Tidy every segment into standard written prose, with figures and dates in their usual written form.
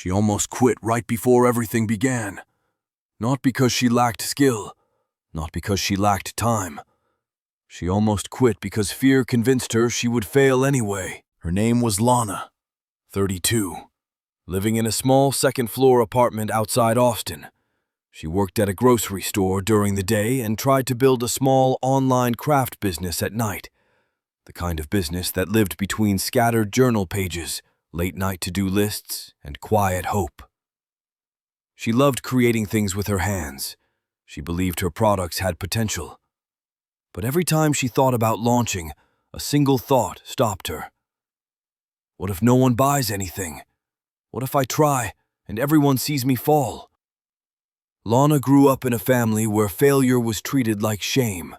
She almost quit right before everything began. Not because she lacked skill, not because she lacked time. She almost quit because fear convinced her she would fail anyway. Her name was Lana, 32, living in a small second-floor apartment outside Austin. She worked at a grocery store during the day and tried to build a small online craft business at night, the kind of business that lived between scattered journal pages, late-night to-do lists, and quiet hope. She loved creating things with her hands. She believed her products had potential. But every time she thought about launching, a single thought stopped her. What if no one buys anything? What if I try and everyone sees me fall? Lana grew up in a family where failure was treated like shame.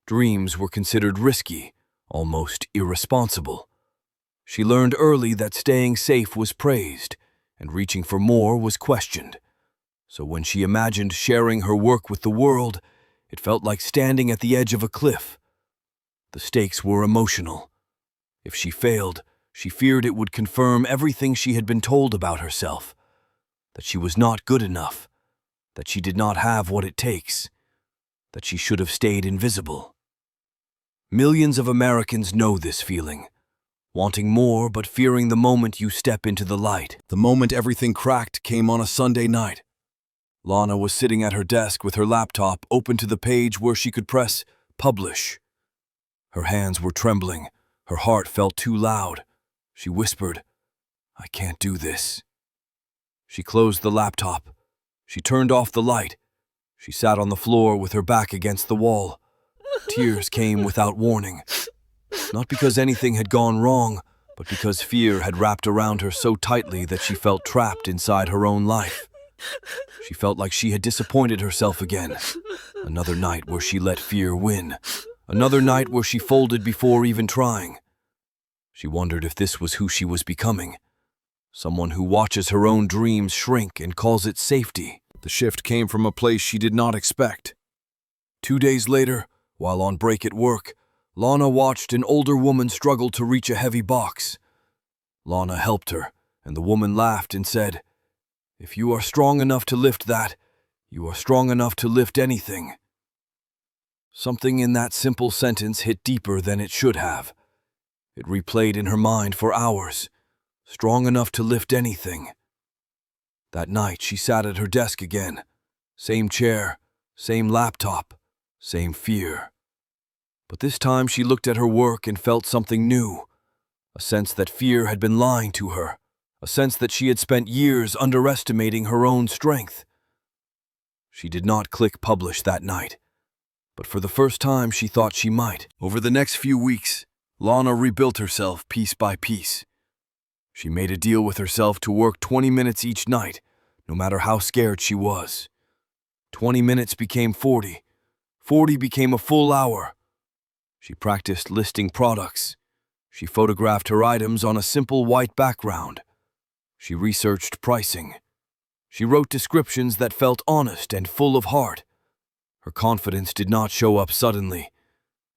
Dreams were considered risky, almost irresponsible. She learned early that staying safe was praised, and reaching for more was questioned. So when she imagined sharing her work with the world, it felt like standing at the edge of a cliff. The stakes were emotional. If she failed, she feared it would confirm everything she had been told about herself, that she was not good enough, that she did not have what it takes, that she should have stayed invisible. Millions of Americans know this feeling, wanting more but fearing the moment you step into the light. The moment everything cracked came on a Sunday night. Lana was sitting at her desk with her laptop open to the page where she could press publish. Her hands were trembling. Her heart felt too loud. She whispered, "I can't do this." She closed the laptop. She turned off the light. She sat on the floor with her back against the wall. Tears came without warning. Not because anything had gone wrong, but because fear had wrapped around her so tightly that she felt trapped inside her own life. She felt like she had disappointed herself again. Another night where she let fear win. Another night where she folded before even trying. She wondered if this was who she was becoming. Someone who watches her own dreams shrink and calls it safety. The shift came from a place she did not expect. 2 days later, while on break at work, Lana watched an older woman struggle to reach a heavy box. Lana helped her, and the woman laughed and said, "If you are strong enough to lift that, you are strong enough to lift anything." Something in that simple sentence hit deeper than it should have. It replayed in her mind for hours. Strong enough to lift anything. That night she sat at her desk again. Same chair, same laptop, same fear. But this time she looked at her work and felt something new. A sense that fear had been lying to her. A sense that she had spent years underestimating her own strength. She did not click publish that night, but for the first time she thought she might. Over the next few weeks, Lana rebuilt herself piece by piece. She made a deal with herself to work 20 minutes each night, no matter how scared she was. 20 minutes became 40. 40 became a full hour. She practiced listing products. She photographed her items on a simple white background. She researched pricing. She wrote descriptions that felt honest and full of heart. Her confidence did not show up suddenly.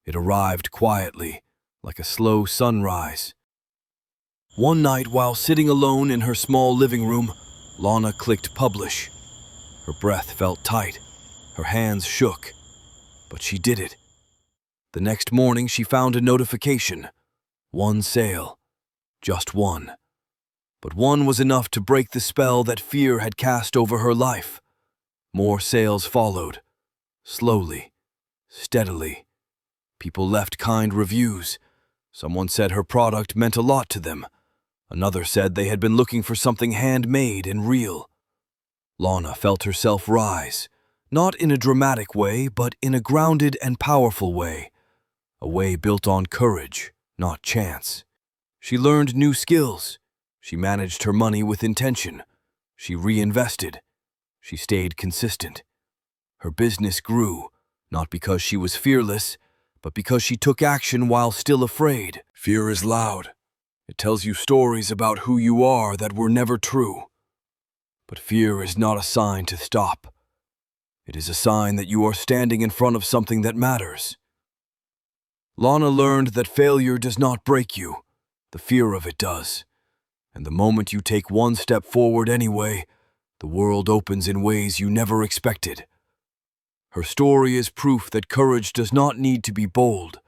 It arrived quietly, like a slow sunrise. One night, while sitting alone in her small living room, Lana clicked publish. Her breath felt tight. Her hands shook. But she did it. The next morning, she found a notification. One sale. Just one. But one was enough to break the spell that fear had cast over her life. More sales followed. Slowly. Steadily. People left kind reviews. Someone said her product meant a lot to them. Another said they had been looking for something handmade and real. Lana felt herself rise, not in a dramatic way, but in a grounded and powerful way. A way built on courage, not chance. She learned new skills. She managed her money with intention. She reinvested. She stayed consistent. Her business grew, not because she was fearless, but because she took action while still afraid. Fear is loud. It tells you stories about who you are that were never true. But fear is not a sign to stop. It is a sign that you are standing in front of something that matters. Lana learned that failure does not break you. The fear of it does. And the moment you take one step forward anyway, the world opens in ways you never expected. Her story is proof that courage does not need to be bold.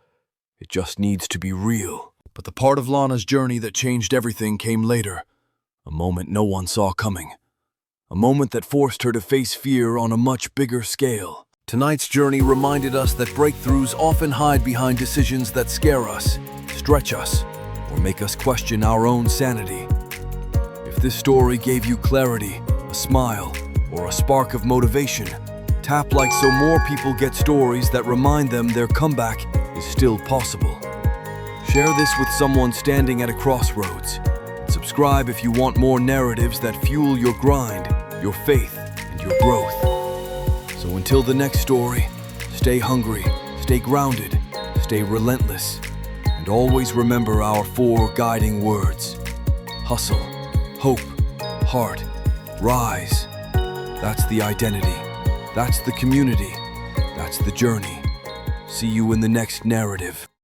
It just needs to be real. But the part of Lana's journey that changed everything came later. A moment no one saw coming. A moment that forced her to face fear on a much bigger scale. Tonight's journey reminded us that breakthroughs often hide behind decisions that scare us, stretch us, or make us question our own sanity. If this story gave you clarity, a smile, or a spark of motivation, tap like so more people get stories that remind them their comeback is still possible. Share this with someone standing at a crossroads. Subscribe if you want more narratives that fuel your grind, your faith, and your growth. So until the next story, stay hungry, stay grounded, stay relentless, and always remember our 4 guiding words. Hustle, hope, heart, rise. That's the identity. That's the community. That's the journey. See you in the next narrative.